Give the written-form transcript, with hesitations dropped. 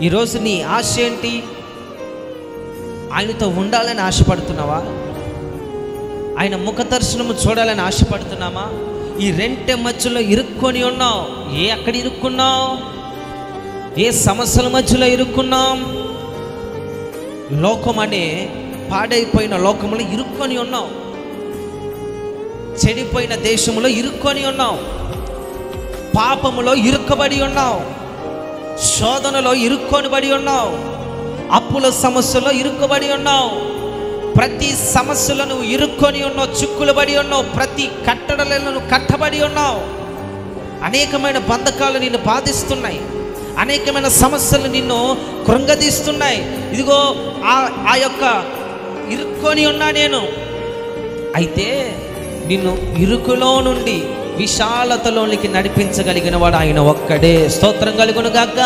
ఈరోజు నీ ఆశ ఏంటి? ఆయనతో ఉండాలని ఆశపడుతున్నావా? ఆయన ముఖ దర్శనము చూడాలని ఆశపడుతున్నామా? ఈ రెంటి మధ్యలో ఇరుక్కొని ఉన్నావు. అక్కడ ఇరుక్కున్నావు? ఏ సమస్యల మధ్యలో ఇరుక్కున్నాం? లోకం అనే పాడైపోయిన లోకంలో ఇరుక్కొని ఉన్నావు. చెడిపోయిన దేశంలో ఇరుక్కొని ఉన్నావు. పాపములో ఇరుక్కబడి ఉన్నావు. శోధనలో ఇరుక్కొనిబడి ఉన్నావు. అప్పుల సమస్యలో ఇరుక్కబడి ఉన్నావు. ప్రతి సమస్యలో నువ్వు ఇరుక్కొని ఉన్నావు, చిక్కులు పడి ఉన్నావు. ప్రతి కట్టడలలో నువ్వు కట్టబడి ఉన్నావు. అనేకమైన బంధకాలు నిన్ను బాధిస్తున్నాయి. అనేకమైన సమస్యలు నిన్ను కృంగదీస్తున్నాయి. ఇదిగో ఆ యొక్క ఇరుక్కొని ఉన్నా నేను. అయితే నిన్ను ఇరుకులో నుండి విశాలతలోనికి నడిపించగలిగిన వాడు ఆయన ఒక్కడే. స్తోత్రం కలుగును గాక.